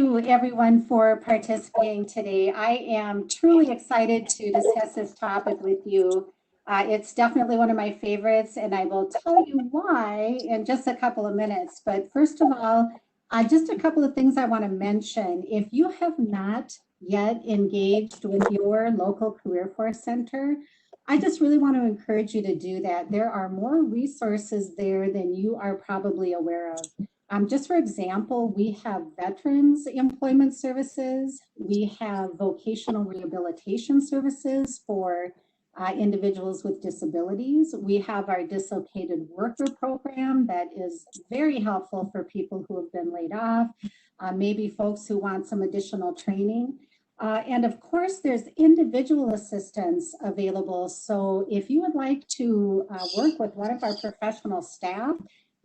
you everyone for participating today. I am truly excited to discuss this topic with you. It's definitely one of my favorites, and I will tell you why in just a couple of minutes. But first of all, just a couple of things I want to mention. If you have not yet engaged with your local Career Force Center, I just really want to encourage you to do that. There are more resources there than you are probably aware of. Just for example, we have veterans employment services. We have vocational rehabilitation services for individuals with disabilities. We have our dislocated worker program that is very helpful for people who have been laid off, maybe folks who want some additional training. And of course, there's individual assistance available. So if you would like to work with one of our professional staff,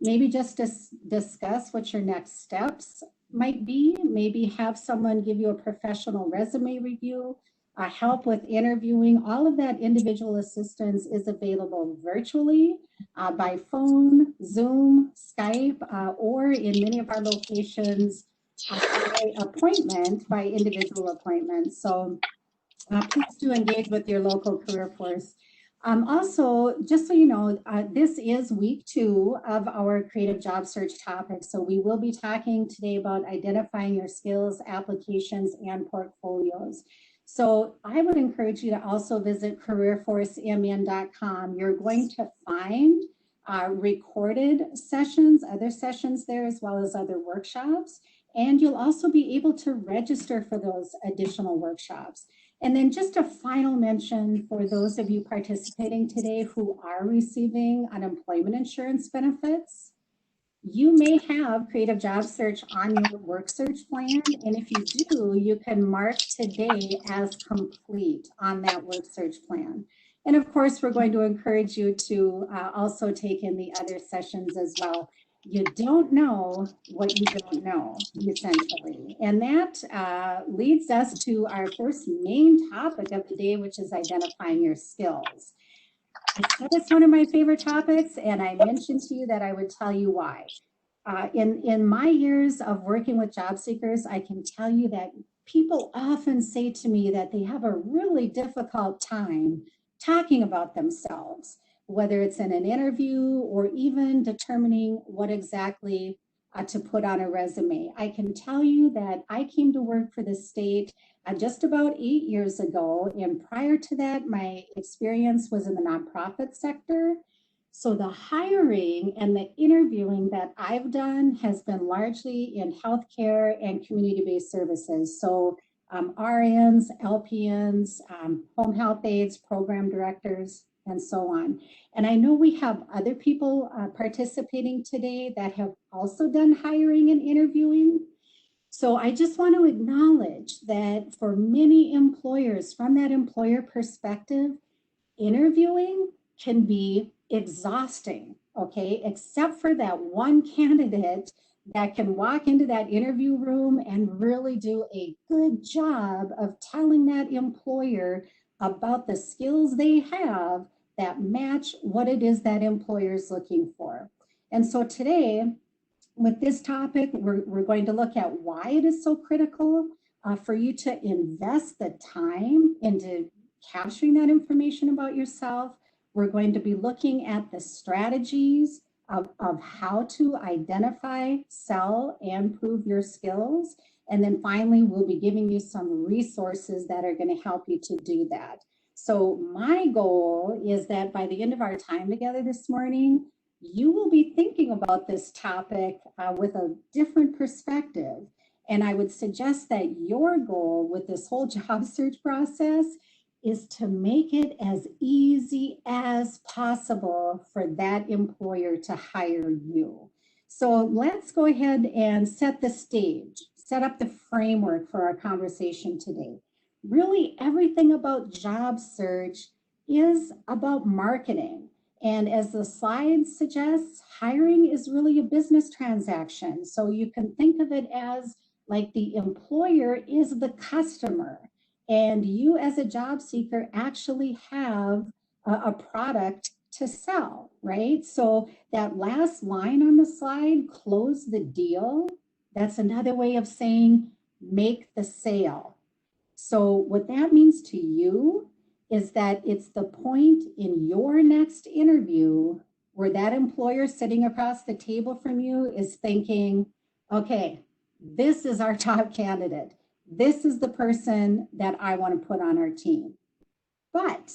maybe just discuss what your next steps might be, maybe have someone give you a professional resume review, help with interviewing. All of that individual assistance is available virtually, by phone, Zoom, Skype, or in many of our locations, by appointment, by individual appointment. So please do engage with your local career force. Also, just so you know, this is week 2 of our creative job search topic. So we will be talking today about identifying your skills, applications, and portfolios. So I would encourage you to also visit careerforcemn.com. You're going to find recorded sessions, other sessions there, as well as other workshops. And you'll also be able to register for those additional workshops. And then just a final mention for those of you participating today who are receiving unemployment insurance benefits. You may have creative job search on your work search plan. And if you do, you can mark today as complete on that work search plan. And of course, we're going to encourage you to also take in the other sessions as well. You don't know what you don't know, essentially. And that leads us to our first main topic of the day, which is identifying your skills. I said it's one of my favorite topics, and I mentioned to you that I would tell you why. In my years of working with job seekers, I can tell you that people often say to me that they have a really difficult time talking about themselves, whether it's in an interview or even determining what exactly to put on a resume. I can tell you that I came to work for the state just about 8 years ago. And prior to that, my experience was in the nonprofit sector. So the hiring and the interviewing that I've done has been largely in healthcare and community-based services. So RNs, LPNs, home health aides, program directors, and so on. And I know we have other people participating today that have also done hiring and interviewing. So I just want to acknowledge that for many employers, from that employer perspective, interviewing can be exhausting, okay, except for that one candidate that can walk into that interview room and really do a good job of telling that employer about the skills they have that match what it is that employer is looking for. And so today, with this topic, we're going to look at why it is so critical for you to invest the time into capturing that information about yourself. We're going to be looking at the strategies of how to identify, sell, and prove your skills. And then finally, we'll be giving you some resources that are going to help you to do that. So my goal is that by the end of our time together this morning, you will be thinking about this topic with a different perspective. And I would suggest that your goal with this whole job search process is to make it as easy as possible for that employer to hire you. So let's go ahead and set the stage, set up the framework for our conversation today. Really, everything about job search is about marketing. And as the slide suggests, hiring is really a business transaction. So you can think of it as like the employer is the customer, and you as a job seeker actually have a product to sell, right? So that last line on the slide, close the deal, that's another way of saying make the sale. So what that means to you is that it's the point in your next interview where that employer sitting across the table from you is thinking, okay, this is our top candidate. This is the person that I want to put on our team. But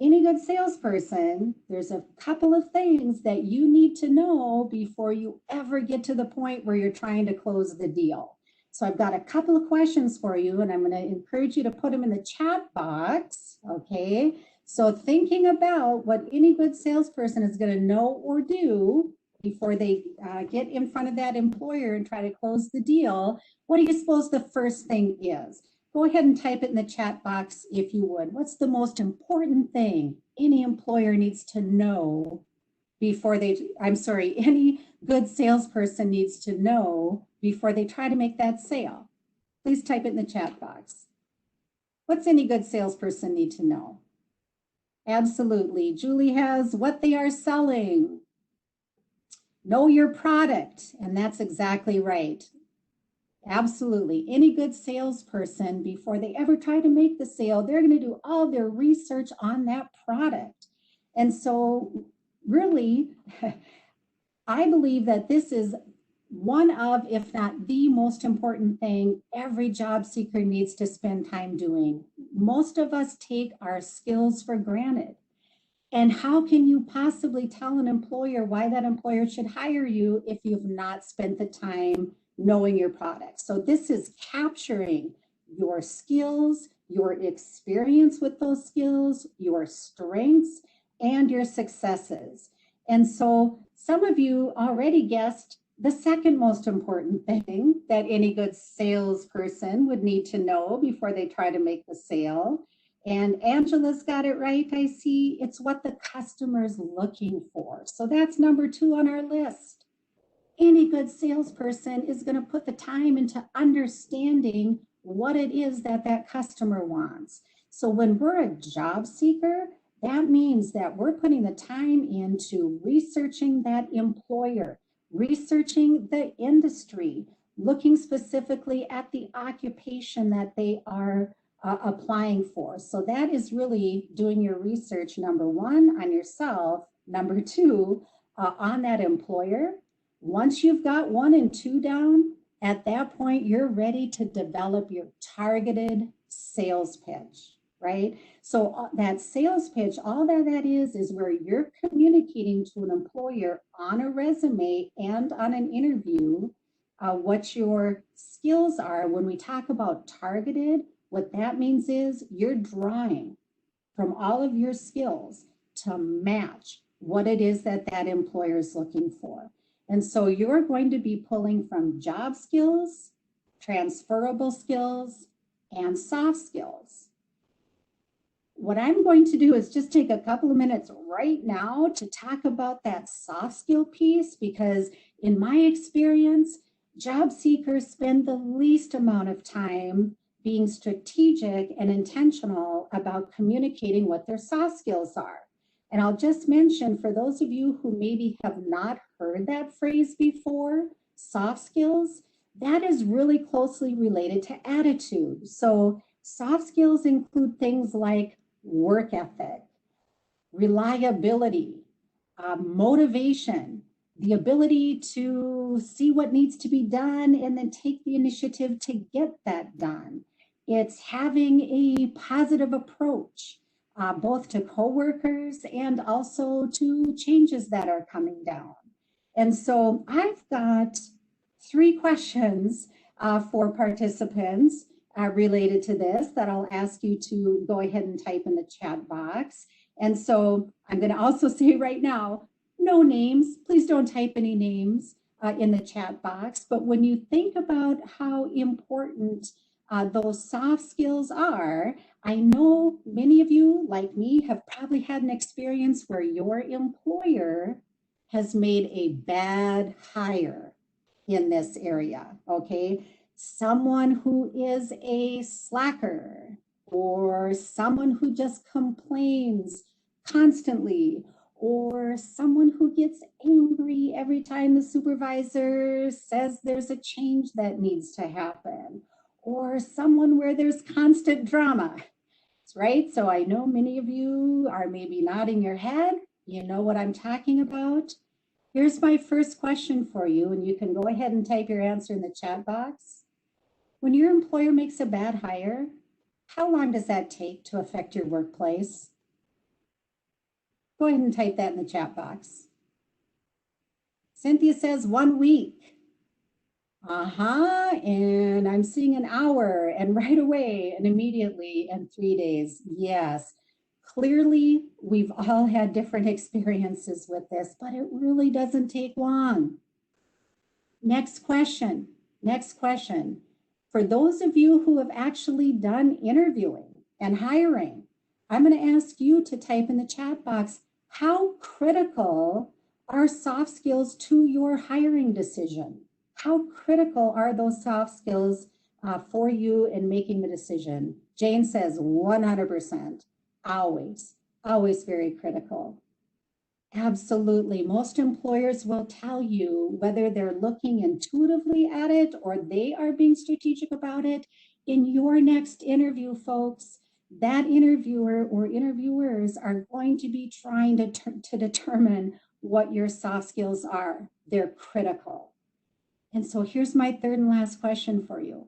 any good salesperson, there's a couple of things that you need to know before you ever get to the point where you're trying to close the deal. So I've got a couple of questions for you, and I'm going to encourage you to put them in the chat box. Okay. So thinking about what any good salesperson is going to know or do before they get in front of that employer and try to close the deal, what do you suppose the first thing is? Go ahead and type it in the chat box if you would. What's the most important thing any employer needs to know before any good salesperson needs to know before they try to make that sale? Please type it in the chat box. What's any good salesperson need to know? Absolutely. Julie has what they are selling. Know your product, and that's exactly right. Absolutely. Any good salesperson, before they ever try to make the sale, they're going to do all their research on that product. And so really, I believe that this is one of, if not the most important thing every job seeker needs to spend time doing. Most of us take our skills for granted. And how can you possibly tell an employer why that employer should hire you if you've not spent the time knowing your product? So this is capturing your skills, your experience with those skills, your strengths, and your successes. And so some of you already guessed the second most important thing that any good salesperson would need to know before they try to make the sale. And Angela's got it right. I see it's what the customer's looking for. So that's number 2 on our list. Any good salesperson is going to put the time into understanding what it is that that customer wants. So when we're a job seeker, that means that we're putting the time into researching that employer, researching the industry, looking specifically at the occupation that they are applying for. So that is really doing your research, number 1, on yourself, number 2, on that employer. Once you've got 1 and 2 down, at that point, you're ready to develop your targeted sales pitch, right? So that sales pitch, all that is where you're communicating to an employer on a resume and on an interview what your skills are. When we talk about targeted, what that means is you're drawing from all of your skills to match what it is that that employer is looking for. And so you're going to be pulling from job skills, transferable skills, and soft skills. What I'm going to do is just take a couple of minutes right now to talk about that soft skill piece, because in my experience, job seekers spend the least amount of time being strategic and intentional about communicating what their soft skills are. And I'll just mention, for those of you who maybe have not heard that phrase before, soft skills, that is really closely related to attitude. So soft skills include things like work ethic, reliability, motivation, the ability to see what needs to be done and then take the initiative to get that done. It's having a positive approach, both to coworkers and also to changes that are coming down. And so I've got 3 questions for participants related to this that I'll ask you to go ahead and type in the chat box. And so I'm going to also say right now, no names. Please don't type any names in the chat box. But when you think about how important those soft skills are, I know many of you, like me, have probably had an experience where your employer has made a bad hire in this area, okay? Someone who is a slacker, or someone who just complains constantly, or someone who gets angry every time the supervisor says there's a change that needs to happen, or someone where there's constant drama? Right? So I know many of you are maybe nodding your head. You know what I'm talking about. Here's my first question for you, and you can go ahead and type your answer in the chat box. When your employer makes a bad hire, how long does that take to affect your workplace? Go ahead and type that in the chat box. Cynthia says 1 week. And I'm seeing an hour and right away and immediately and 3 days. Yes, clearly we've all had different experiences with this, but it really doesn't take long. Next question. Next question. For those of you who have actually done interviewing and hiring, I'm going to ask you to type in the chat box, how critical are soft skills to your hiring decision? How critical are those soft skills for you in making the decision? Jane says 100%, always, always very critical. Absolutely. Most employers will tell you whether they're looking intuitively at it or they are being strategic about it. In your next interview, folks, that interviewer or interviewers are going to be trying to determine what your soft skills are. They're critical. And so here's my third and last question for you.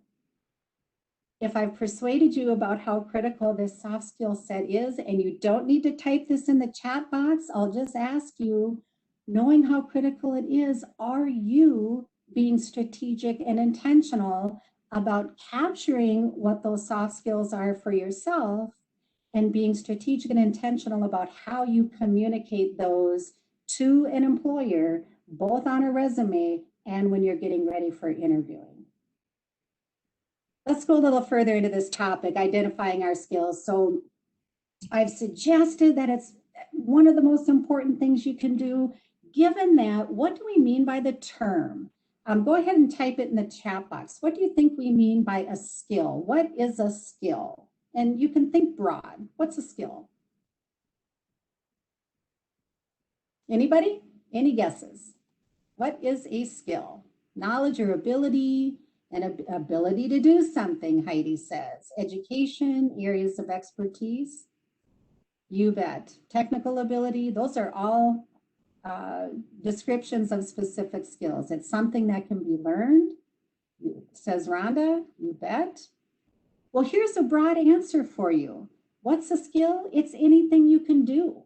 If I've persuaded you about how critical this soft skill set is, and you don't need to type this in the chat box, I'll just ask you, knowing how critical it is, are you being strategic and intentional about capturing what those soft skills are for yourself and being strategic and intentional about how you communicate those to an employer, both on a resume and when you're getting ready for interviewing? Let's go a little further into this topic, identifying our skills. So I've suggested that it's one of the most important things you can do. Given that, what do we mean by the term? Go ahead and type it in the chat box. What do you think we mean by a skill? What is a skill? And you can think broad. What's a skill? Anybody? Any guesses? What is a skill? Knowledge or ability? An ability to do something, Heidi says. Education, areas of expertise. You bet. Technical ability, those are all descriptions of specific skills. It's something that can be learned, says Rhonda. You bet. Well, here's a broad answer for you. What's a skill? It's anything you can do.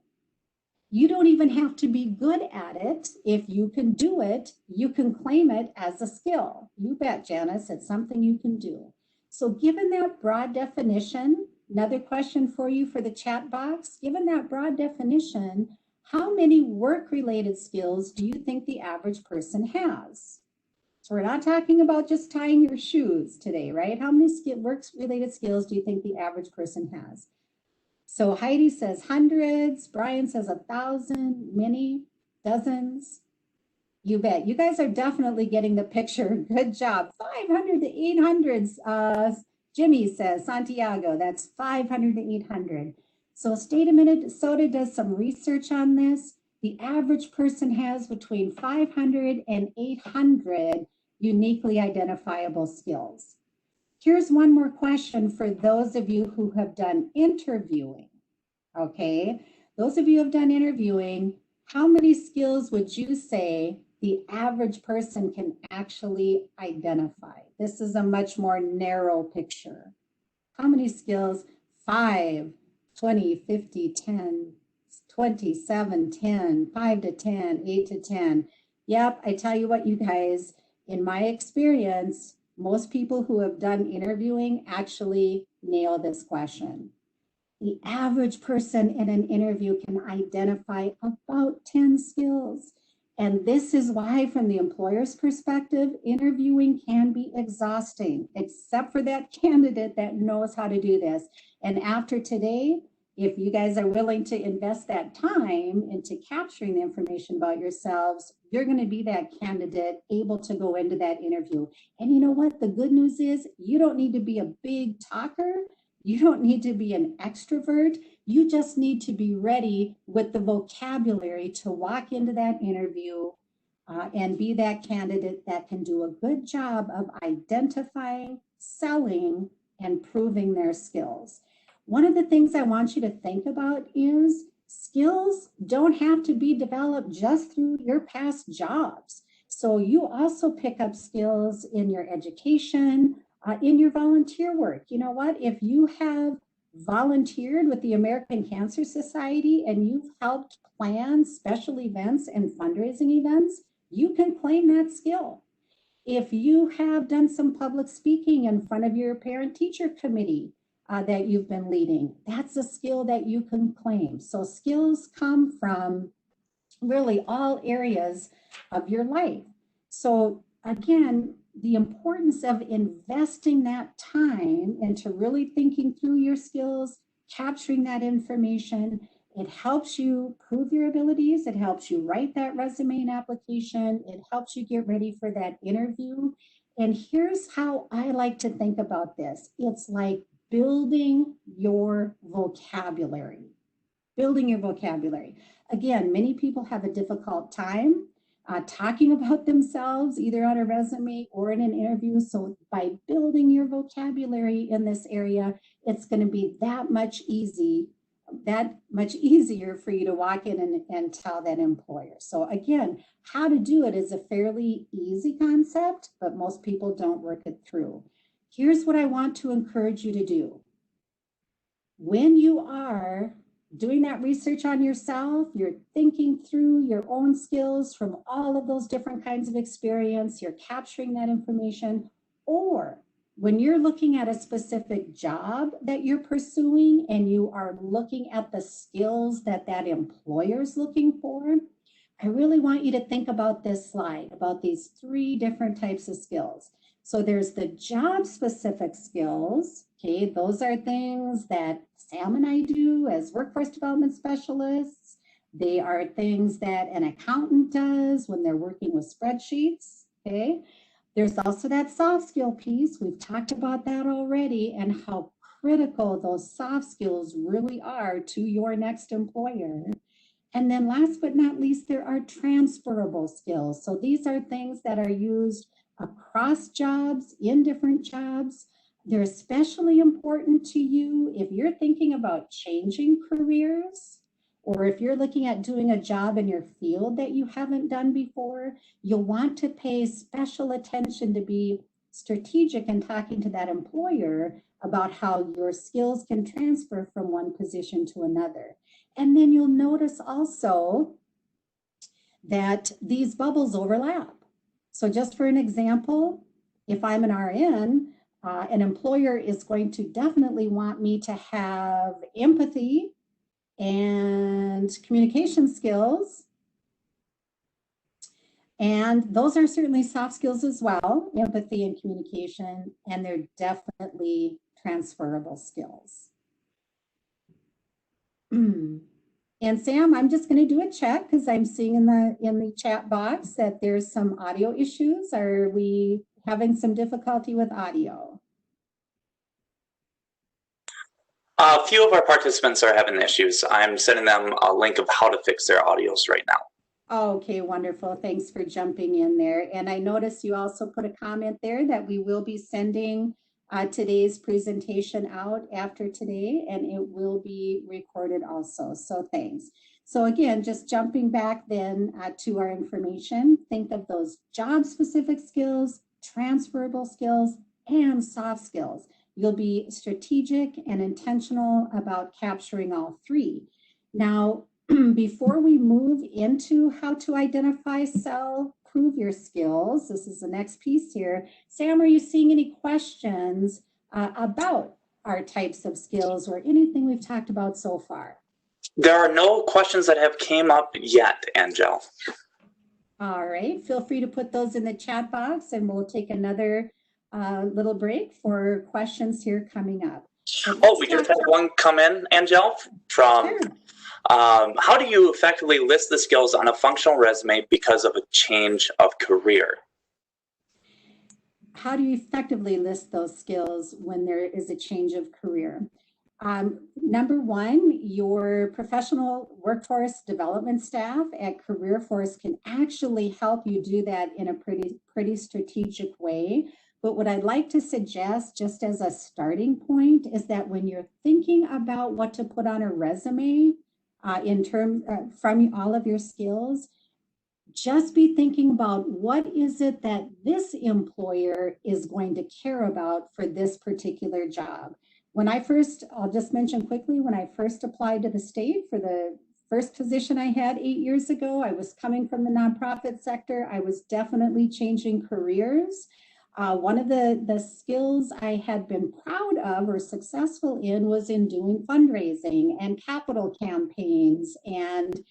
You don't even have to be good at it. If you can do it, you can claim it as a skill. You bet, Janice, it's something you can do. So given that broad definition, another question for you for the chat box, given that broad definition, how many work-related skills do you think the average person has? So we're not talking about just tying your shoes today, right? How many work-related skills do you think the average person has? So Heidi says hundreds, Brian says 1,000, many, dozens. You bet. You guys are definitely getting the picture. Good job. 500 to 800s. Jimmy says, Santiago, that's 500 to 800. So state of Minnesota does some research on this. The average person has between 500 and 800 uniquely identifiable skills. Here's one more question for those of you who have done interviewing, okay? Those of you who have done interviewing, how many skills would you say the average person can actually identify? This is a much more narrow picture. How many skills? 5, 20, 50, 10, 27, 10, 5 to 10, 8 to 10. Yep, I tell you what, you guys, in my experience, most people who have done interviewing actually nail this question. The average person in an interview can identify about 10 skills. And this is why, from the employer's perspective, interviewing can be exhausting, except for that candidate that knows how to do this. And after today, if you guys are willing to invest that time into capturing the information about yourselves, you're going to be that candidate able to go into that interview. And you know what? The good news is you don't need to be a big talker. You don't need to be an extrovert. You just need to be ready with the vocabulary to walk into that interview and be that candidate that can do a good job of identifying selling, and proving their skills. One of the things I want you to think about is skills don't have to be developed just through your past jobs. So you also pick up skills in your education, in your volunteer work. You know what? If you have volunteered with the American Cancer Society and you've helped plan special events and fundraising events, you can claim that skill. If you have done some public speaking in front of your parent-teacher committee that you've been leading, that's a skill that you can claim. So skills come from really all areas of your life. So again, the importance of investing that time into really thinking through your skills, capturing that information, it helps you prove your abilities. It helps you write that resume and application. It helps you get ready for that interview. And here's how I like to think about this. It's like building your vocabulary. Building your vocabulary. Again, many people have a difficult time talking about themselves, either on a resume or in an interview. So by building your vocabulary in this area, it's going to be that much easier for you to walk in and tell that employer. So again, how to do it is a fairly easy concept, but most people don't work it through. Here's what I want to encourage you to do. When you are doing that research on yourself, you're thinking through your own skills from all of those different kinds of experience, you're capturing that information, or when you're looking at a specific job that you're pursuing and you are looking at the skills that that employer's looking for, I really want you to think about this slide, about these 3 different types of skills. So there's the job specific skills. Okay, those are things that Sam and I do as workforce development specialists. They are things that an accountant does when they're working with spreadsheets. Okay, there's also that soft skill piece. We've talked about that already and how critical those soft skills really are to your next employer. And then last but not least, there are transferable skills. So these are things that are used across jobs, in different jobs. They're especially important to you if you're thinking about changing careers, or if you're looking at doing a job in your field that you haven't done before. You'll want to pay special attention to be strategic in talking to that employer about how your skills can transfer from one position to another. And then you'll notice also that these bubbles overlap. So just for an example, if I'm an RN, an employer is going to definitely want me to have empathy and communication skills. And those are certainly soft skills as well, empathy and communication, and they're definitely transferable skills. And Sam, I'm just going to do a check because I'm seeing in the chat box that there's some audio issues. Are we having some difficulty with audio? A few of our participants are having issues. I'm sending them a link of how to fix their audios right now. Okay, wonderful. Thanks for jumping in there. And I noticed you also put a comment there that we will be sending today's presentation out after today, and it will be recorded also. So thanks. So again, just jumping back then to our information, think of those job-specific skills, transferable skills, and soft skills. You'll be strategic and intentional about capturing all 3. Now, before we move into how to identify, sell, prove your skills, this is the next piece here. Sam, are you seeing any questions about our types of skills or anything we've talked about so far? There are no questions that have came up yet, Angel. All right, feel free to put those in the chat box and we'll take another little break for questions here coming up. Oh, we just had one come in, Angel, from... Sure. How do you effectively list the skills on a functional resume because of a change of career? How do you effectively list those skills when there is a change of career? Number one, your professional workforce development staff at CareerForce can actually help you do that in a pretty strategic way But what I'd like to suggest, just as a starting point, is that when you're thinking about what to put on a resume in terms from all of your skills, just be thinking about what is it that this employer is going to care about for this particular job. When I first, I'll just mention quickly, when I first applied to the state for the first position I had 8 years ago, I was coming from the nonprofit sector. I was definitely changing careers. One of the skills I had been proud of or successful in was in doing fundraising and capital campaigns and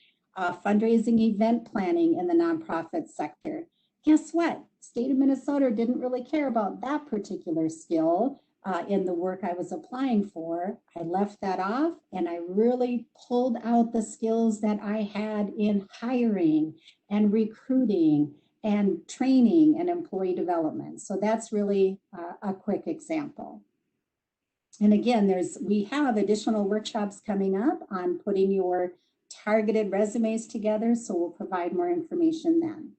fundraising event planning in the nonprofit sector. Guess what? State of Minnesota didn't really care about that particular skill in the work I was applying for. I left that off and I really pulled out the skills that I had in hiring and recruiting and training and employee development. So that's really a quick example. And again, we have additional workshops coming up on putting your targeted resumes together, so we'll provide more information then.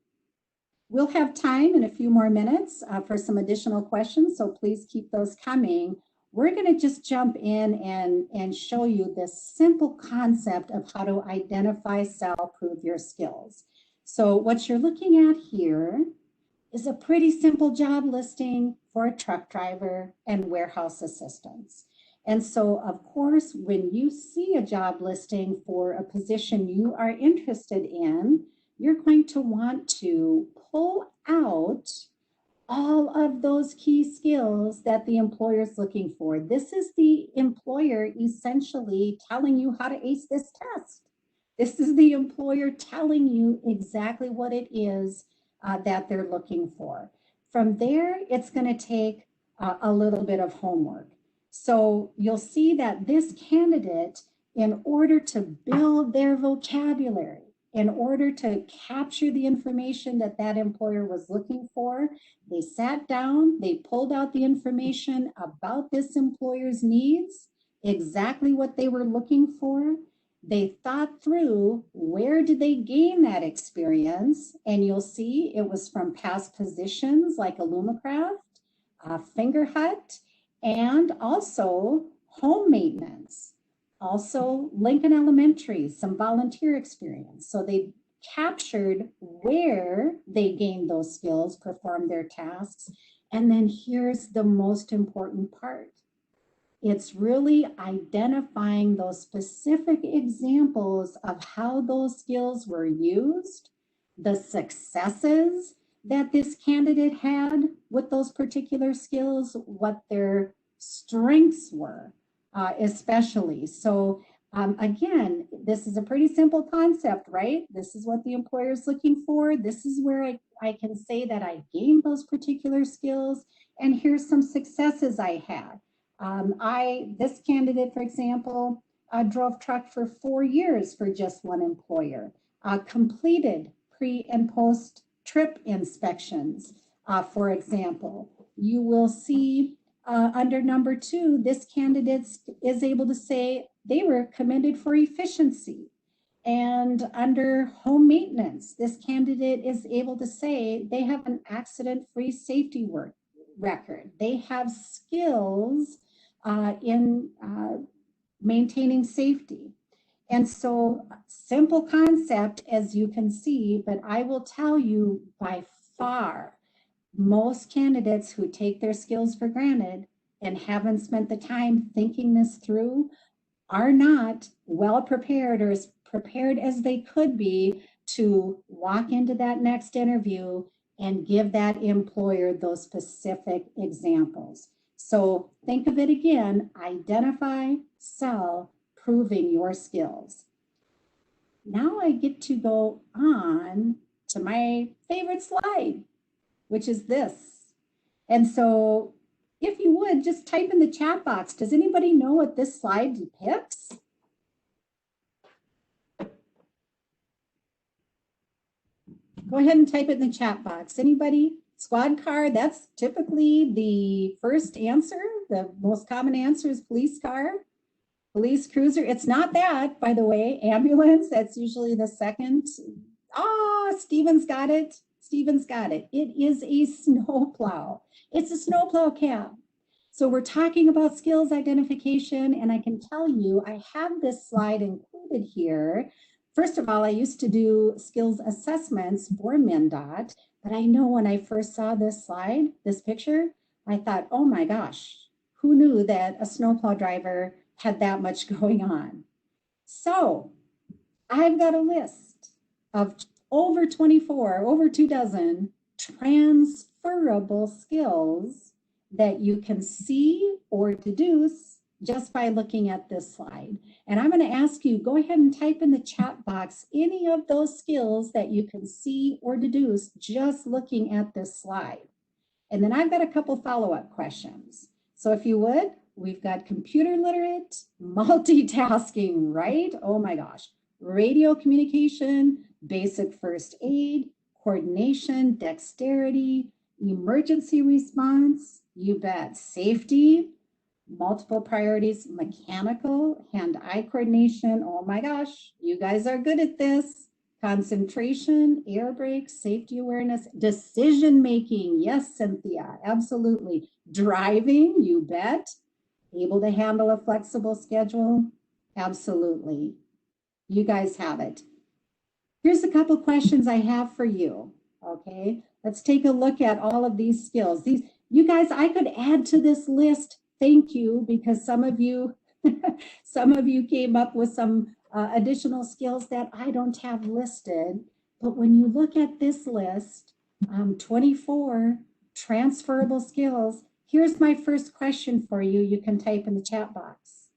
We'll have time in a few more minutes for some additional questions, so please keep those coming. We're going to just jump in and show you this simple concept of how to identify, sell, prove your skills. So what you're looking at here is a pretty simple job listing for a truck driver and warehouse assistants. And so, of course, when you see a job listing for a position you are interested in, you're going to want to pull out all of those key skills that the employer is looking for. This is the employer essentially telling you how to ace this test. This is the employer telling you exactly what it is that they're looking for. From there, it's going to take a little bit of homework. So you'll see that this candidate, in order to build their vocabulary, in order to capture the information that that employer was looking for, they sat down, they pulled out the information about this employer's needs, exactly what they were looking for. They thought through where did they gain that experience, and you'll see it was from past positions like Alumacraft, Fingerhut, and also home maintenance. Also Lincoln Elementary, some volunteer experience. So they captured where they gained those skills, performed their tasks. And then here's the most important part. It's really identifying those specific examples of how those skills were used, the successes that this candidate had with those particular skills, what their strengths were, especially. So again, this is a pretty simple concept, right? This is what the employer is looking for. This is where I can say that I gained those particular skills, and here's some successes I had. This candidate, for example, drove truck for 4 years for just one employer, completed pre and post trip inspections, for example. You will see under number 2, this candidate is able to say they were commended for efficiency. And under home maintenance, this candidate is able to say they have an accident-free safety work record. They have skills in maintaining safety. And so, simple concept, as you can see, but I will tell you by far, most candidates who take their skills for granted and haven't spent the time thinking this through are not well prepared or as prepared as they could be to walk into that next interview and give that employer those specific examples. So think of it again, identify, sell, proving your skills. Now I get to go on to my favorite slide, which is this. And so if you would, just type in the chat box. Does anybody know what this slide depicts? Go ahead and type it in the chat box. Anybody? Squad car, that's typically the first answer. The most common answer is police car. Police cruiser, it's not that, by the way. Ambulance, that's usually the second. Ah, Steven's got it. Stephen's got it. It is a snowplow. It's a snowplow cab. So we're talking about skills identification, and I can tell you, I have this slide included here. First of all, I used to do skills assessments for MnDOT, but I know when I first saw this slide, this picture, I thought, oh my gosh, who knew that a snowplow driver had that much going on? So I've got a list of over 24, over 24 transferable skills that you can see or deduce just by looking at this slide. And I'm going to ask you, go ahead and type in the chat box any of those skills that you can see or deduce just looking at this slide. And then I've got a couple follow-up questions. So if you would, we've got computer literate, multitasking, right? Oh my gosh. Radio communication, basic first aid, coordination, dexterity, emergency response, you bet, safety, multiple priorities, mechanical, hand-eye coordination. Oh my gosh, you guys are good at this. Concentration, air brakes, safety awareness, decision-making. Yes, Cynthia, absolutely. Driving, you bet. Able to handle a flexible schedule? Absolutely. You guys have it. Here's a couple questions I have for you. Okay, let's take a look at all of these skills. You guys, I could add to this list. Thank you, because some of you came up with some additional skills that I don't have listed. But when you look at this list, 24 transferable skills, here's my first question for you. You can type in the chat box.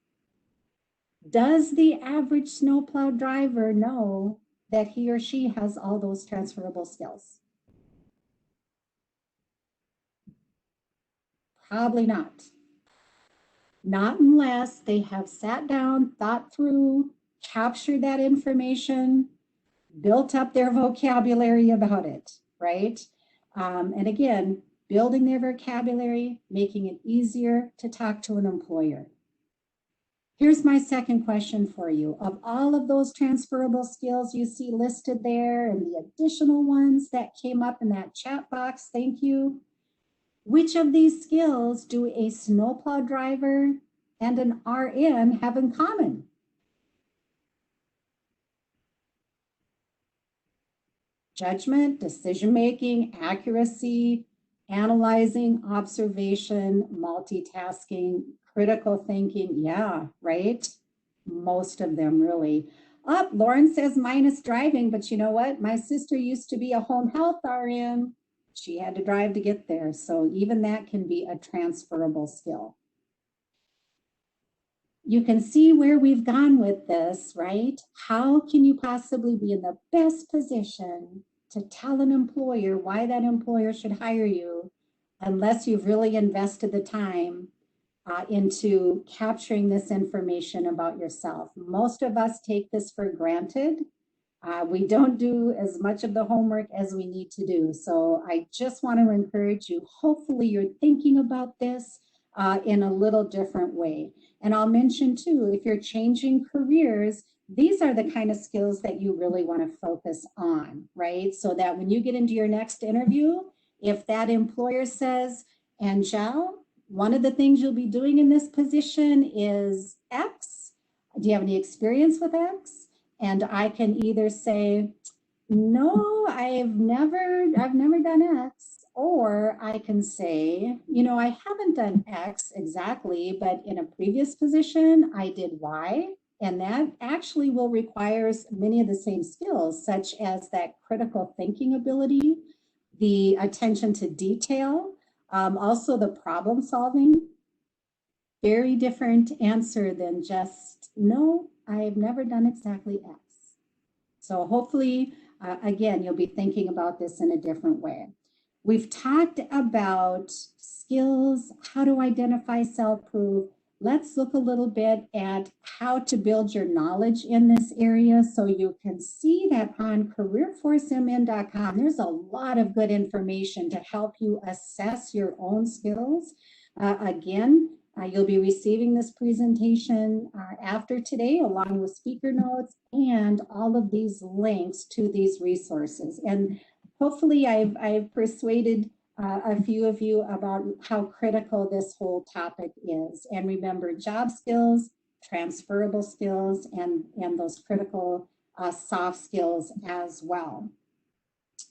Does the average snowplow driver know that he or she has all those transferable skills? Probably not. Not unless they have sat down, thought through, captured that information, built up their vocabulary about it, right? And again, building their vocabulary, making it easier to talk to an employer. Here's my second question for you. Of all of those transferable skills you see listed there and the additional ones that came up in that chat box, thank you. Which of these skills do a snowplow driver and an RN have in common? Judgment, decision-making, accuracy, analyzing, observation, multitasking, critical thinking. Yeah, right? Most of them really. Lauren says minus driving, but you know what? My sister used to be a home health RN. She had to drive to get there. So even that can be a transferable skill. You can see where we've gone with this, right? How can you possibly be in the best position to tell an employer why that employer should hire you unless you've really invested the time into capturing this information about yourself? Most of us take this for granted. We don't do as much of the homework as we need to do. So I just want to encourage you, hopefully you're thinking about this in a little different way. And I'll mention too, if you're changing careers, these are the kind of skills that you really want to focus on, right? So that when you get into your next interview, if that employer says, Angel, one of the things you'll be doing in this position is X. Do you have any experience with X? And I can either say, no, I've never done X. Or I can say, you know, I haven't done X exactly, but in a previous position, I did Y. And that actually will require many of the same skills, such as that critical thinking ability, the attention to detail, also the problem solving. Very different answer than just, no, I've never done exactly X. So hopefully, again, you'll be thinking about this in a different way. We've talked about skills, how to identify self-proof. Let's look a little bit at how to build your knowledge in this area. So you can see that on careerforcemn.com, there's a lot of good information to help you assess your own skills. You'll be receiving this presentation after today, along with speaker notes and all of these links to these resources. And hopefully I've persuaded a few of you about how critical this whole topic is. And remember, job skills, transferable skills, and those critical soft skills as well.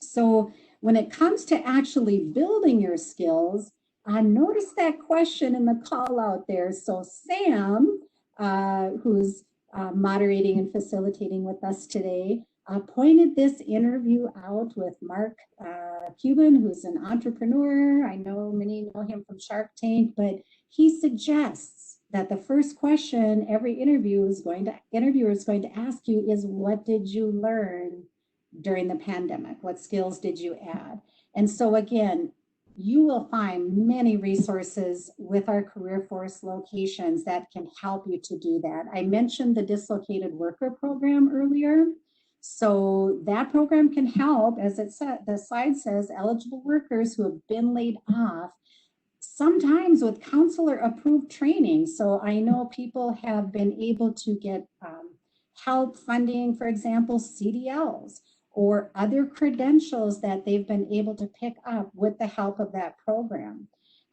So when it comes to actually building your skills, notice that question in the call out there. So Sam, who's moderating and facilitating with us today, pointed this interview out with Mark Cuban, who's an entrepreneur. I know many know him from Shark Tank, but he suggests that the first question every interviewer is going to ask you is, what did you learn during the pandemic? What skills did you add? And so again, you will find many resources with our career force locations that can help you to do that. I mentioned the dislocated worker program earlier. So that program can help, as it said, the slide says, eligible workers who have been laid off, sometimes with counselor approved training. So I know people have been able to get help funding, for example, CDLs or other credentials that they've been able to pick up with the help of that program.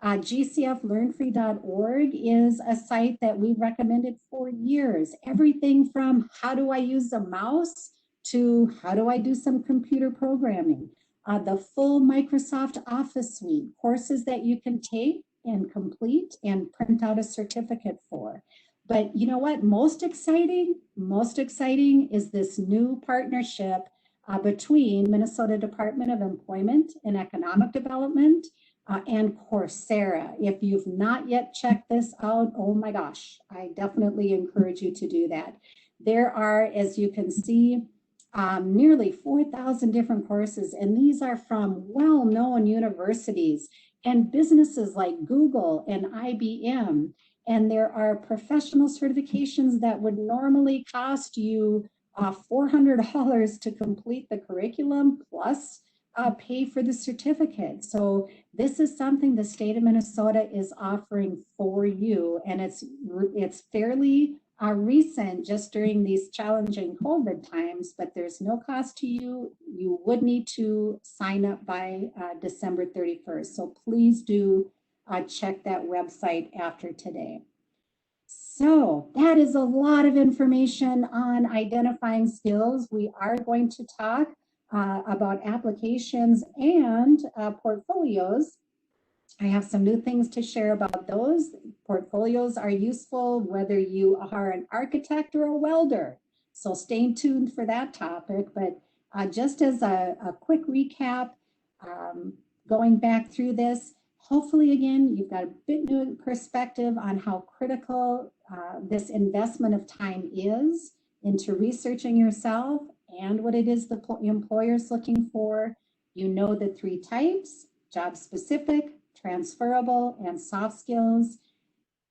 GCFLearnFree.org is a site that we've recommended for years. Everything from how do I use a mouse to how do I do some computer programming. The full Microsoft Office suite, courses that you can take and complete and print out a certificate for. But you know what? Most exciting is this new partnership between Minnesota Department of Employment and Economic Development and Coursera. If you've not yet checked this out, oh my gosh, I definitely encourage you to do that. There are, as you can see, nearly 4,000 different courses, and these are from well-known universities and businesses like Google and IBM. And there are professional certifications that would normally cost you $400 to complete the curriculum plus pay for the certificate. So this is something the state of Minnesota is offering for you, and it's fairly recent, just during these challenging COVID times, but there's no cost to you. You would need to sign up by December 31st. So please do check that website after today. So that is a lot of information on identifying skills. We are going to talk about applications and portfolios. I have some new things to share about those. Portfolios are useful whether you are an architect or a welder. So stay tuned for that topic. But just as a quick recap, going back through this, hopefully, again, you've got a bit new perspective on how critical this investment of time is into researching yourself and what it is the employer's looking for. You know the three types: job specific, transferable, and soft skills.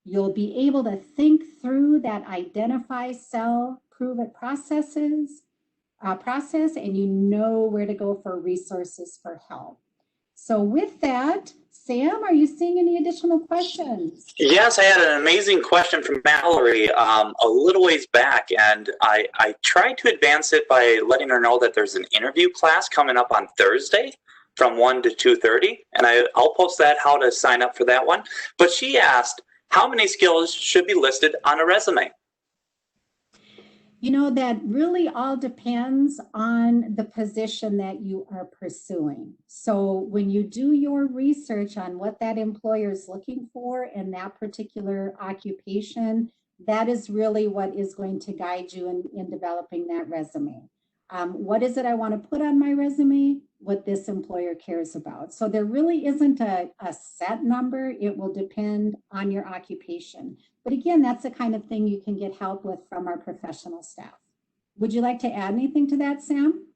You'll be able to think through that identify, sell, prove it process, and you know where to go for resources for help. So with that, Sam, are you seeing any additional questions? Yes, I had an amazing question from Mallory a little ways back, and I tried to advance it by letting her know that there's an interview class coming up on Thursday from 1 to 2:30, and I'll post that, how to sign up for that one. But she asked, how many skills should be listed on a resume? You know, that really all depends on the position that you are pursuing. So when you do your research on what that employer is looking for in that particular occupation, that is really what is going to guide you in developing that resume. What is it I want to put on my resume? What this employer cares about. So there really isn't a set number. It will depend on your occupation. But again, that's the kind of thing you can get help with from our professional staff. Would you like to add anything to that, Sam?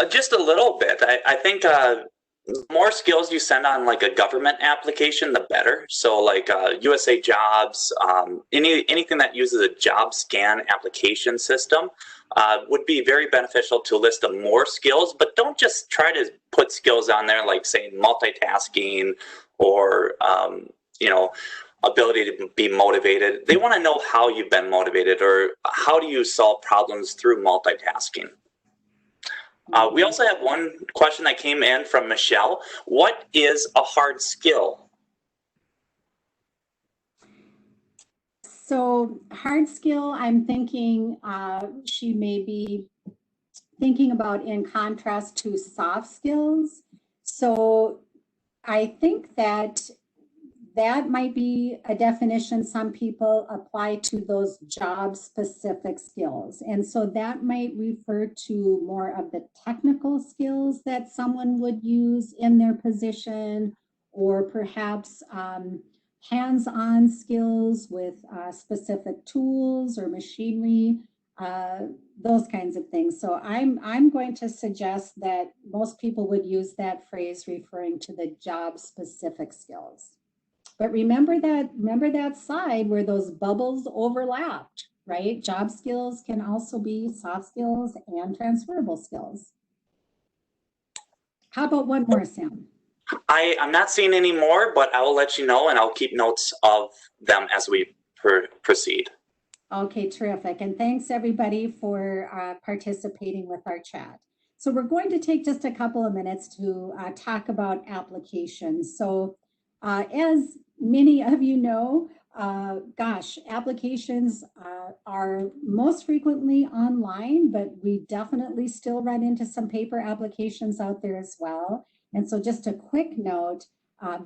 Just a little bit. I think the more skills you send on like a government application, the better. So like USA Jobs, anything that uses a job scan application system would be very beneficial to list of more skills, but don't just try to put skills on there like saying multitasking or, ability to be motivated. They want to know how you've been motivated or how do you solve problems through multitasking. We also have one question that came in from Michelle. What is a hard skill? So hard skill, I'm thinking she may be thinking about in contrast to soft skills. So I think that that might be a definition some people apply to those job specific skills. And so that might refer to more of the technical skills that someone would use in their position, or perhaps hands-on skills with specific tools or machinery, those kinds of things. So I'm going to suggest that most people would use that phrase referring to the job specific skills. But remember that slide where those bubbles overlapped, right? Job skills can also be soft skills and transferable skills. How about one more, Sam? I'm not seeing any more, but I will let you know, and I'll keep notes of them as we proceed. Okay, terrific. And thanks everybody for participating with our chat. So we're going to take just a couple of minutes to talk about applications. So as many of you know, applications are most frequently online, but we definitely still run into some paper applications out there as well. And so just a quick note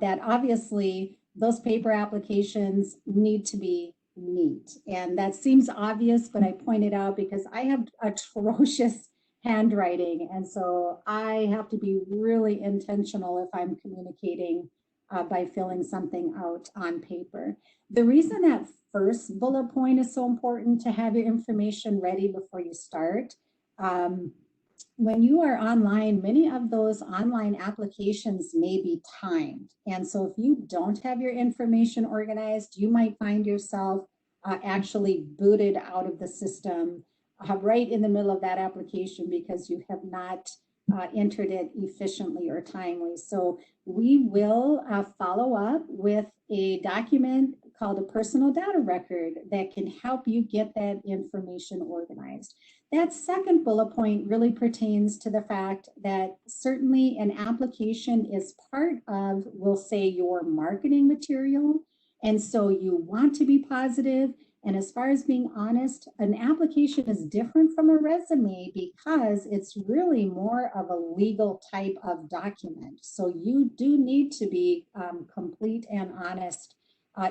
that obviously those paper applications need to be neat. And that seems obvious, but I point it out because I have atrocious handwriting. And so I have to be really intentional if I'm communicating by filling something out on paper. The reason that first bullet point is so important to have your information ready before you start, when you are online, many of those online applications may be timed. And so if you don't have your information organized, you might find yourself actually booted out of the system right in the middle of that application because you have not entered it efficiently or timely. So we will follow up with a document called a personal data record that can help you get that information organized. That second bullet point really pertains to the fact that certainly an application is part of, we'll say, your marketing material. And so you want to be positive. And as far as being honest, an application is different from a resume because it's really more of a legal type of document. So you do need to be complete and honest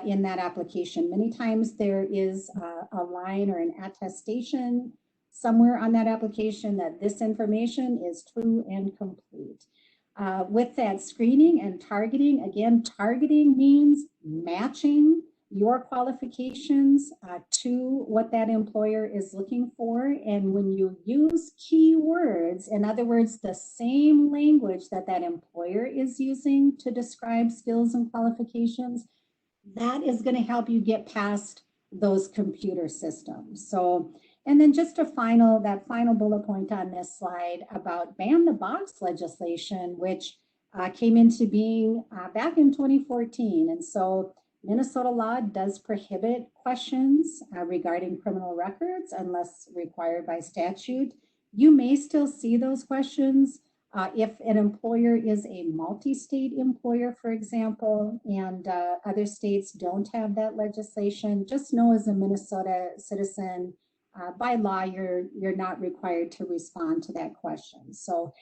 in that application. Many times there is a line or an attestation somewhere on that application that this information is true and complete. With that screening and targeting, again, targeting means matching your qualifications to what that employer is looking for. And when you use keywords, in other words, the same language that that employer is using to describe skills and qualifications, that is going to help you get past those computer systems. So, and then just that final bullet point on this slide about ban the box legislation, which came into being back in 2014. And so Minnesota law does prohibit questions regarding criminal records unless required by statute. You may still see those questions if an employer is a multi-state employer, for example, and other states don't have that legislation. Just know as a Minnesota citizen, by law, you're not required to respond to that question. So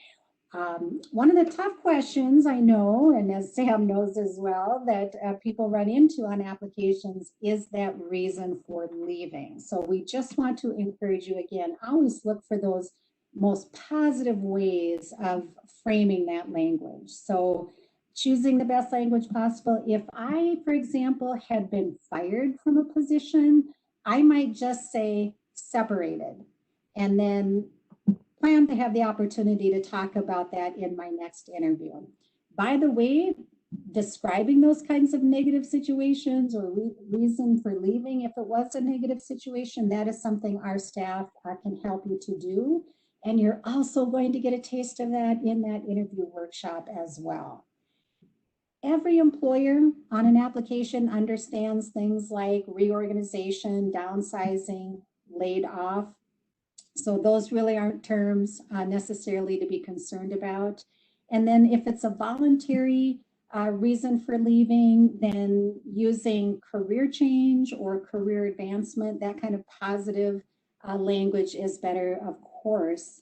one of the tough questions I know, and as Sam knows as well, that people run into on applications is that reason for leaving. So we just want to encourage you again, always look for those most positive ways of framing that language. So choosing the best language possible. If I, for example, had been fired from a position, I might just say separated, and then plan to have the opportunity to talk about that in my next interview. By the way, describing those kinds of negative situations or reason for leaving, if it was a negative situation, that is something our staff can help you to do. And you're also going to get a taste of that in that interview workshop as well. Every employer on an application understands things like reorganization, downsizing, laid off. So those really aren't terms necessarily to be concerned about. And then if it's a voluntary reason for leaving, then using career change or career advancement, that kind of positive language is better, of course,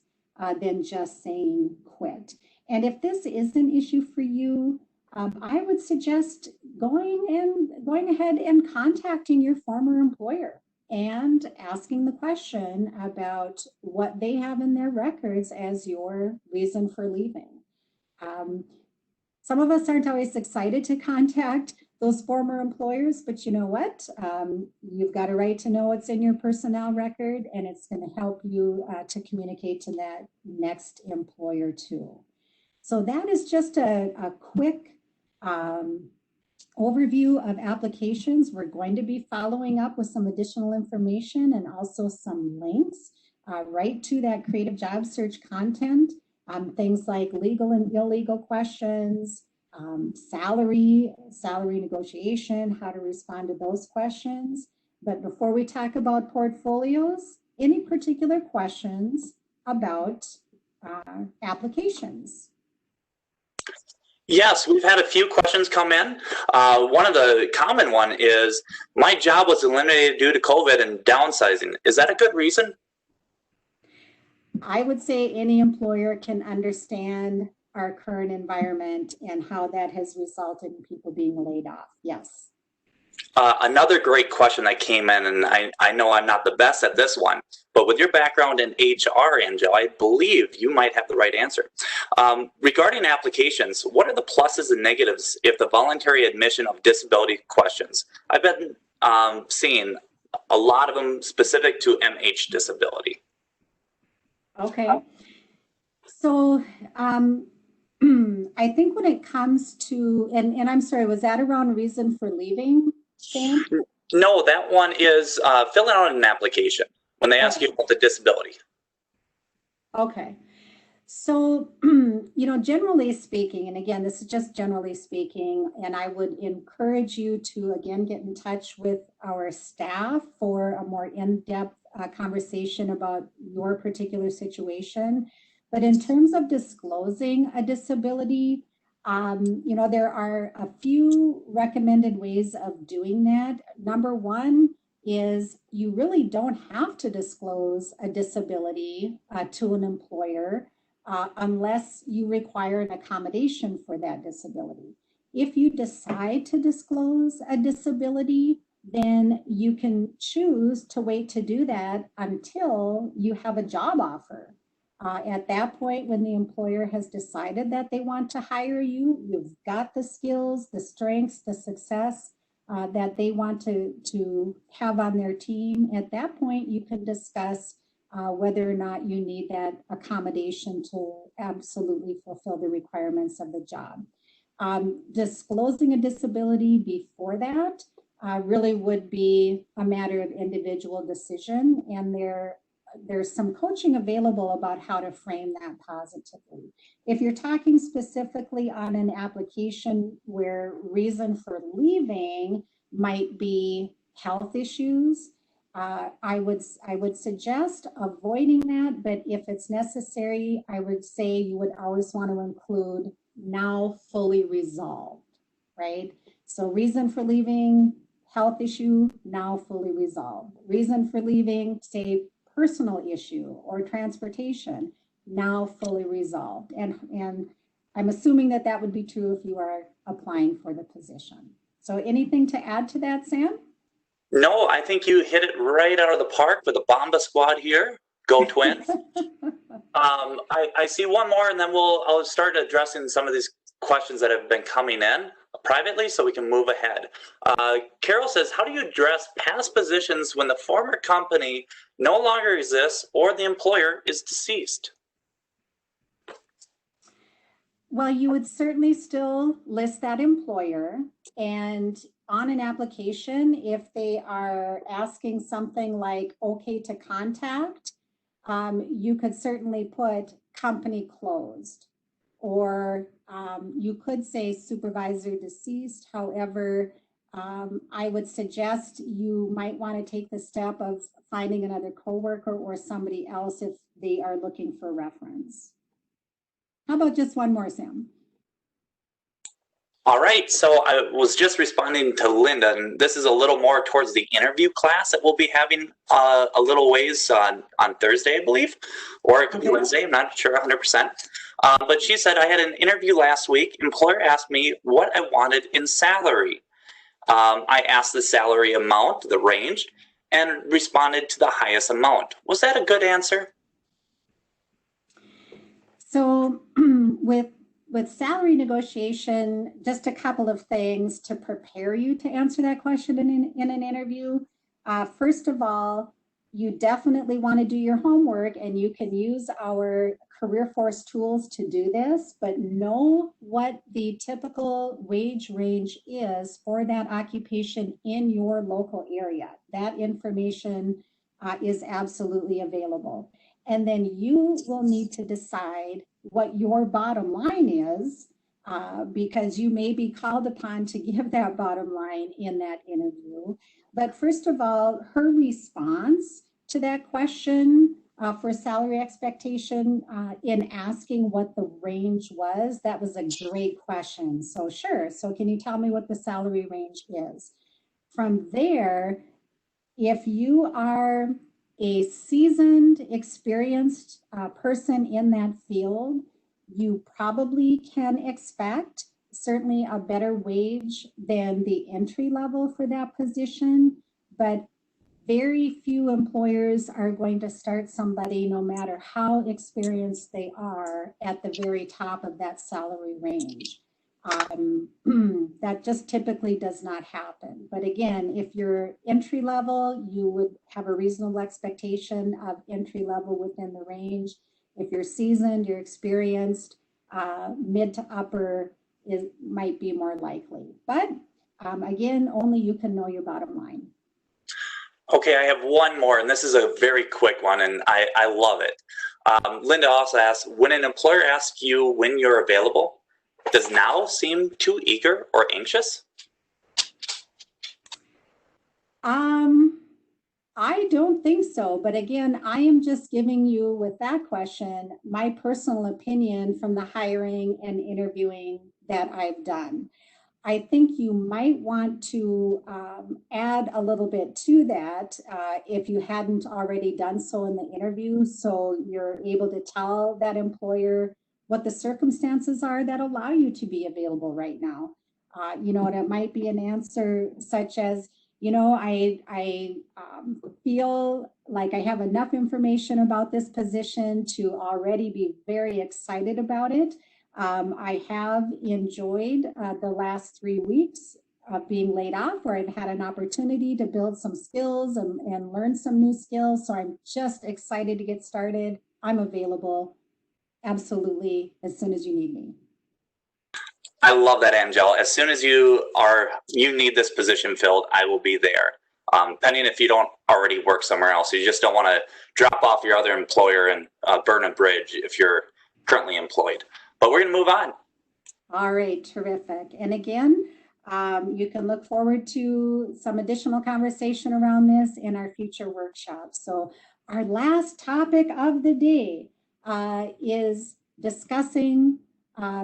than just saying quit. And if this is an issue for you, I would suggest going ahead and contacting your former employer and asking the question about what they have in their records as your reason for leaving. Some of us aren't always excited to contact those former employers, but you know what? You've got a right to know what's in your personnel record, and it's going to help you to communicate to that next employer too. So that is just a quick overview of applications. We're going to be following up with some additional information and also some links right to that creative job search content. Things like legal and illegal questions, salary negotiation, how to respond to those questions. But before we talk about portfolios, any particular questions about applications? Yes, we've had a few questions come in. One of the common one is, my job was eliminated due to COVID and downsizing. Is that a good reason? I would say any employer can understand our current environment and how that has resulted in people being laid off. Yes. Another great question that came in, and I know I'm not the best at this one, but with your background in HR, Angel, I believe you might have the right answer. Regarding applications, what are the pluses and negatives if the voluntary admission of disability questions? I've been seeing a lot of them specific to MH disability. Okay. So I think when it comes to, and I'm sorry, was that around reason for leaving, Sam? No, that one is filling out an application when they ask you about the disability. Okay. So, generally speaking, and again, this is just generally speaking, and I would encourage you to, again, get in touch with our staff for a more in-depth conversation about your particular situation. But in terms of disclosing a disability, there are a few recommended ways of doing that. Number one is you really don't have to disclose a disability to an employer unless you require an accommodation for that disability. If you decide to disclose a disability, then you can choose to wait to do that until you have a job offer. At that point, when the employer has decided that they want to hire you, you've got the skills, the strengths, the success that they want to have on their team. At that point, you can discuss whether or not you need that accommodation to absolutely fulfill the requirements of the job. Disclosing a disability before that really would be a matter of individual decision, and there's some coaching available about how to frame that positively. If you're talking specifically on an application where reason for leaving might be health issues, I would suggest avoiding that, but if it's necessary, I would say you would always want to include now fully resolved, right? So reason for leaving, health issue, now fully resolved. Reason for leaving, say personal issue or transportation, now fully resolved. And I'm assuming that that would be true if you are applying for the position. So anything to add to that, Sam? No, I think you hit it right out of the park with the Bomba Squad here. Go Twins. I see one more, and then I'll start addressing some of these questions that have been coming in privately so we can move ahead. Carol says, how do you address past positions when the former company no longer exists or the employer is deceased? Well, you would certainly still list that employer, and on an application, if they are asking something like okay to contact, you could certainly put company closed, or you could say supervisor deceased. However, I would suggest you might want to take the step of finding another coworker or somebody else if they are looking for reference. How about just one more, Sam? All right, so I was just responding to Linda, and this is a little more towards the interview class that we'll be having a little ways on Thursday, I believe, or it could be Wednesday, I'm not sure 100%. But she said, I had an interview last week. Employer asked me what I wanted in salary. I asked the salary amount, the range, and responded to the highest amount. Was that a good answer? So with salary negotiation, just a couple of things to prepare you to answer that question in an interview. First of all, you definitely want to do your homework, and you can use our career force tools to do this, but know what the typical wage range is for that occupation in your local area. That information is absolutely available. And then you will need to decide what your bottom line is, because you may be called upon to give that bottom line in that interview. But first of all, her response to that question for salary expectation in asking what the range was, that was a great question. So sure, so can you tell me what the salary range is? From there, if you are a seasoned, experienced person in that field, you probably can expect certainly a better wage than the entry level for that position, but very few employers are going to start somebody, no matter how experienced they are, at the very top of that salary range. That just typically does not happen. But again, if you're entry level, you would have a reasonable expectation of entry level within the range. If you're seasoned, you're experienced, mid to upper might be more likely. But again, only you can know your bottom line. Okay, I have one more, and this is a very quick one, and I love it. Linda also asks, when an employer asks you when you're available, does now seem too eager or anxious? I don't think so. But again, I am just giving you, with that question, my personal opinion from the hiring and interviewing that I've done. I think you might want to add a little bit to that if you hadn't already done so in the interview, so you're able to tell that employer what the circumstances are that allow you to be available right now. You know, and it might be an answer such as, you know, I feel like I have enough information about this position to already be very excited about it. I have enjoyed the last 3 weeks of being laid off, where I've had an opportunity to build some skills and learn some new skills. So I'm just excited to get started. I'm available absolutely as soon as you need me. I love that, Angel. As soon as you need this position filled, I will be there. Depending if you don't already work somewhere else, you just don't want to drop off your other employer and burn a bridge if you're currently employed. But we're going to move on. All right, terrific. And again, you can look forward to some additional conversation around this in our future workshops. So our last topic of the day is discussing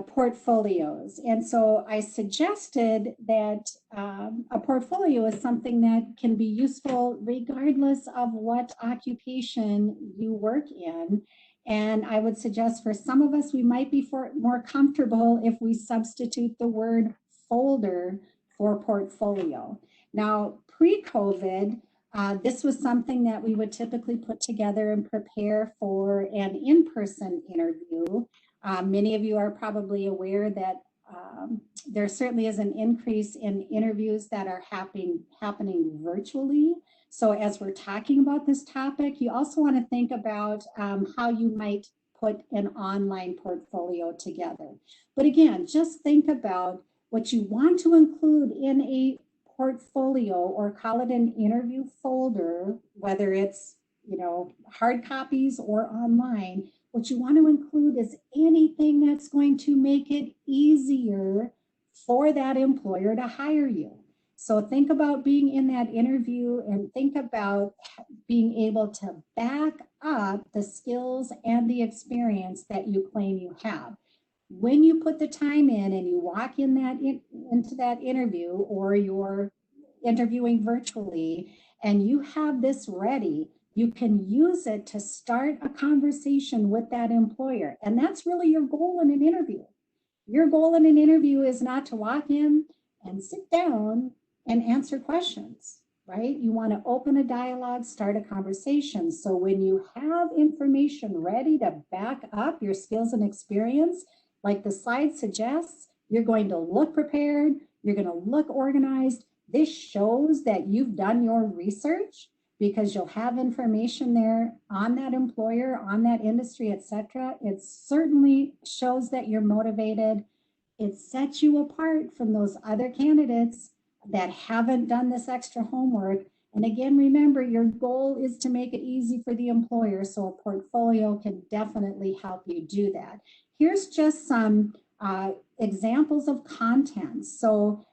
portfolios. And so I suggested that a portfolio is something that can be useful regardless of what occupation you work in. And I would suggest for some of us, we might be more comfortable if we substitute the word folder for portfolio. Now, pre-COVID, this was something that we would typically put together and prepare for an in-person interview. Many of you are probably aware that there certainly is an increase in interviews that are happening virtually. So as we're talking about this topic, you also want to think about how you might put an online portfolio together. But again, just think about what you want to include in a portfolio, or call it an interview folder, whether it's, you know, hard copies or online. What you want to include is anything that's going to make it easier for that employer to hire you. So think about being in that interview and think about being able to back up the skills and the experience that you claim you have. When you put the time in and you walk into that interview, or you're interviewing virtually and you have this ready, you can use it to start a conversation with that employer. And that's really your goal in an interview. Your goal in an interview is not to walk in and sit down and answer questions, right? You want to open a dialogue, start a conversation. So when you have information ready to back up your skills and experience, like the slide suggests, you're going to look prepared, you're going to look organized. This shows that you've done your research, because you'll have information there on that employer, on that industry, etc. It certainly shows that you're motivated. It sets you apart from those other candidates that haven't done this extra homework. And again, remember, your goal is to make it easy for the employer, so a portfolio can definitely help you do that. Here's just some examples of content. So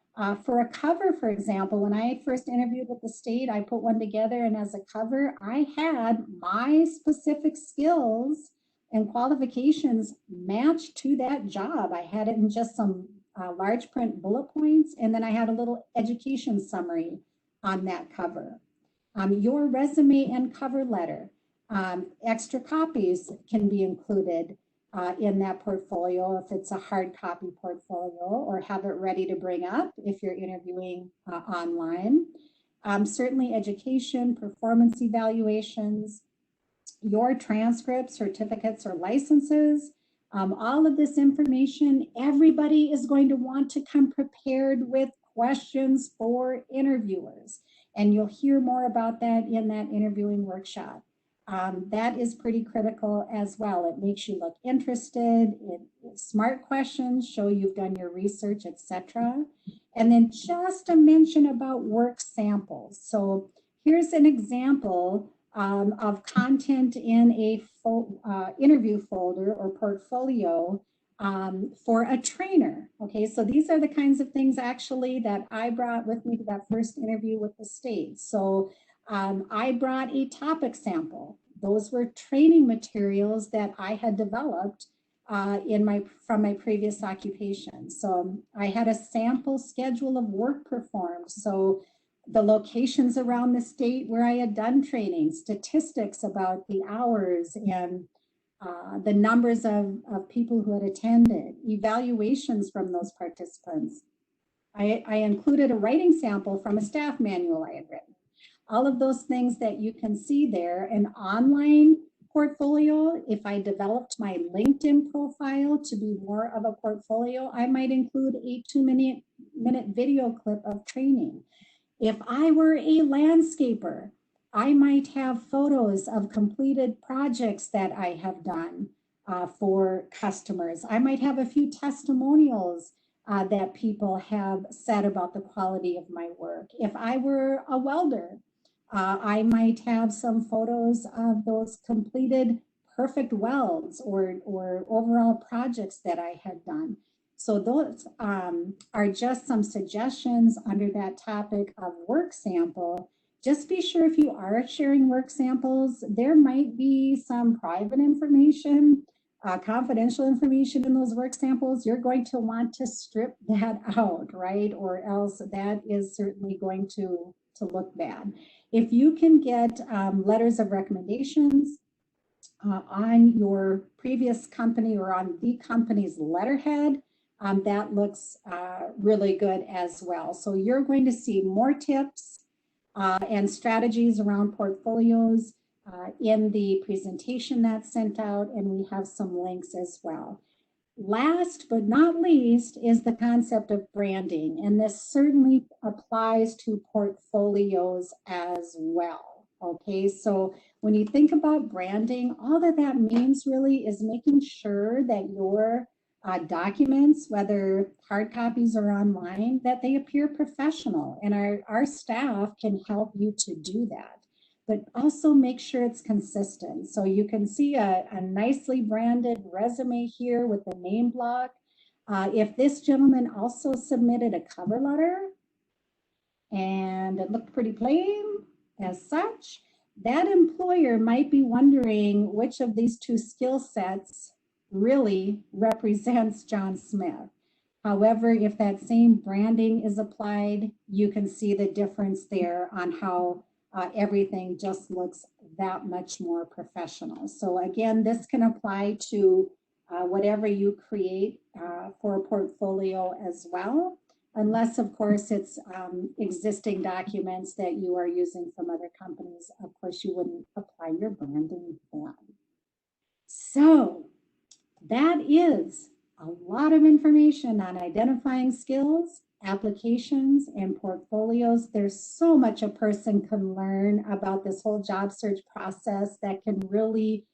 for a cover, for example, when I first interviewed with the state, I put one together, and as a cover, I had my specific skills and qualifications matched to that job. I had it in just some large print bullet points, and then I had a little education summary on that cover. Your resume and cover letter, extra copies can be included in that portfolio if it's a hard copy portfolio, or have it ready to bring up if you're interviewing online. Certainly education, performance evaluations, your transcripts, certificates, or licenses. All of this information, everybody is going to want to come prepared with questions for interviewers. And you'll hear more about that in that interviewing workshop. That is pretty critical as well. It makes you look interested. Smart questions show you've done your research, etc. And then just a mention about work samples. So here's an example of content in a interview folder or portfolio for a trainer. Okay, so these are the kinds of things actually that I brought with me to that first interview with the state. So I brought a topic sample. Those were training materials that I had developed from my previous occupation. So I had a sample schedule of work performed. So the locations around the state where I had done training, statistics about the hours and the numbers of people who had attended, evaluations from those participants. I included a writing sample from a staff manual I had written. All of those things that you can see there. An online portfolio, if I developed my LinkedIn profile to be more of a portfolio, I might include a 2-minute video clip of training. If I were a landscaper, I might have photos of completed projects that I have done for customers. I might have a few testimonials that people have said about the quality of my work. If I were a welder, I might have some photos of those completed perfect welds or overall projects that I had done. So those are just some suggestions under that topic of work sample. Just be sure if you are sharing work samples, there might be some private information, confidential information in those work samples. You're going to want to strip that out, right? Or else that is certainly going to look bad. If you can get letters of recommendations on your previous company or on the company's letterhead, that looks really good as well. So you're going to see more tips and strategies around portfolios in the presentation that's sent out, and we have some links as well. Last but not least is the concept of branding, and this certainly applies to portfolios as well. Okay, so when you think about branding, all that means really is making sure that your documents, whether hard copies or online, that they appear professional, and our staff can help you to do that. But also make sure it's consistent. So you can see a nicely branded resume here with the name block. If this gentleman also submitted a cover letter, and it looked pretty plain as such. That employer might be wondering which of these two skill sets really represents John Smith. However, if that same branding is applied, you can see the difference there on how everything just looks that much more professional. So again, this can apply to whatever you create for a portfolio as well, unless of course it's existing documents that you are using from other companies. Of course, you wouldn't apply your branding then. So that is a lot of information on identifying skills, applications, and portfolios. There's so much a person can learn about this whole job search process that can really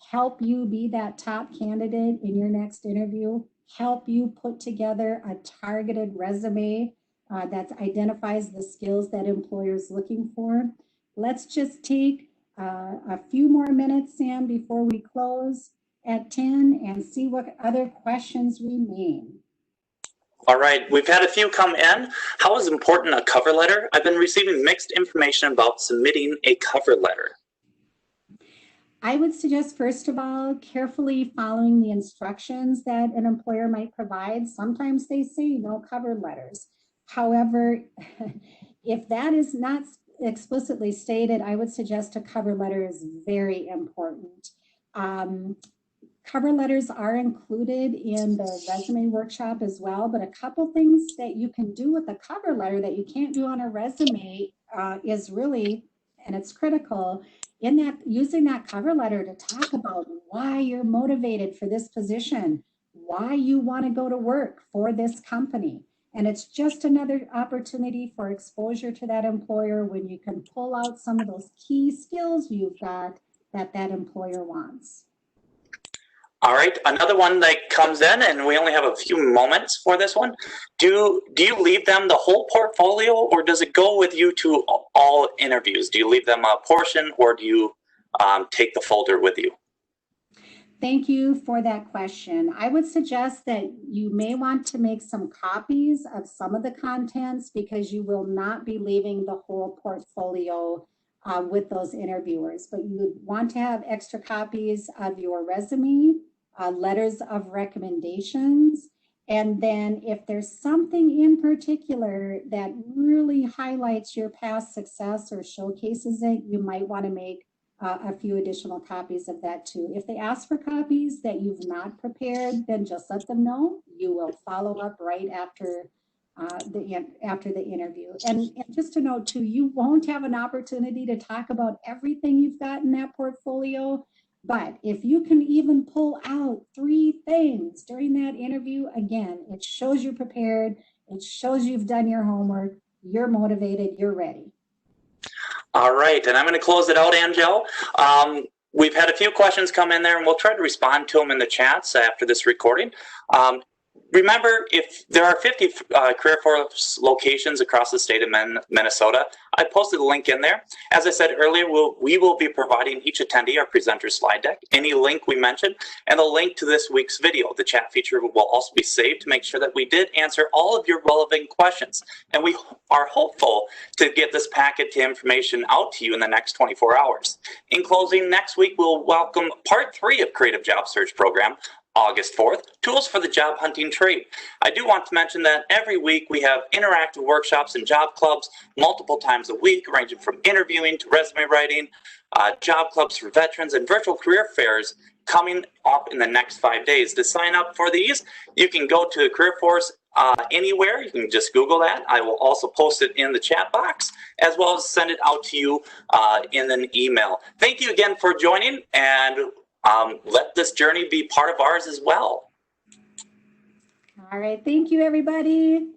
help you be that top candidate in your next interview, help you put together a targeted resume that identifies the skills that employers looking for. Let's just take a few more minutes, Sam, before we close at 10 and see what other questions remain. All right, we've had a few come in. How is important a cover letter? I've been receiving mixed information about submitting a cover letter. I would suggest, first of all, carefully following the instructions that an employer might provide. Sometimes they say no cover letters. However, if that is not explicitly stated, I would suggest a cover letter is very important. Cover letters are included in the resume workshop as well, but a couple things that you can do with a cover letter that you can't do on a resume is really, and it's critical, in that using that cover letter to talk about why you're motivated for this position, why you want to go to work for this company. And it's just another opportunity for exposure to that employer when you can pull out some of those key skills you've got that employer wants. All right, another one that comes in, and we only have a few moments for this one. Do you leave them the whole portfolio, or does it go with you to all interviews? Do you leave them a portion, or do you take the folder with you? Thank you for that question. I would suggest that you may want to make some copies of some of the contents because you will not be leaving the whole portfolio with those interviewers, but you would want to have extra copies of your resume, letters of recommendations, and then if there's something in particular that really highlights your past success or showcases it, you might want to make a few additional copies of that too. If they ask for copies that you've not prepared, then just let them know. You will follow up right after the interview. And just to note too, you won't have an opportunity to talk about everything you've got in that portfolio, but if you can even pull out 3 things during that interview, again, it shows you're prepared, it shows you've done your homework, you're motivated, you're ready. All right, and I'm going to close it out, Angel. We've had a few questions come in there, and we'll try to respond to them in the chats after this recording. Remember, if there are 50 Career Force locations across the state of Minnesota, I posted a link in there. As I said earlier, we will be providing each attendee our presenter slide deck, any link we mentioned, and a link to this week's video. The chat feature will also be saved to make sure that we did answer all of your relevant questions. And we are hopeful to get this packet to information out to you in the next 24 hours. In closing, next week we'll welcome part 3 of Creative Job Search Program, August 4th, Tools for the Job Hunting Trade. I do want to mention that every week we have interactive workshops and job clubs multiple times a week, ranging from interviewing to resume writing, job clubs for veterans, and virtual career fairs coming up in the next 5 days. To sign up for these, you can go to Career Force anywhere. You can just Google that. I will also post it in the chat box, as well as send it out to you in an email. Thank you again for joining, and let this journey be part of ours as well. All right. Thank you, everybody.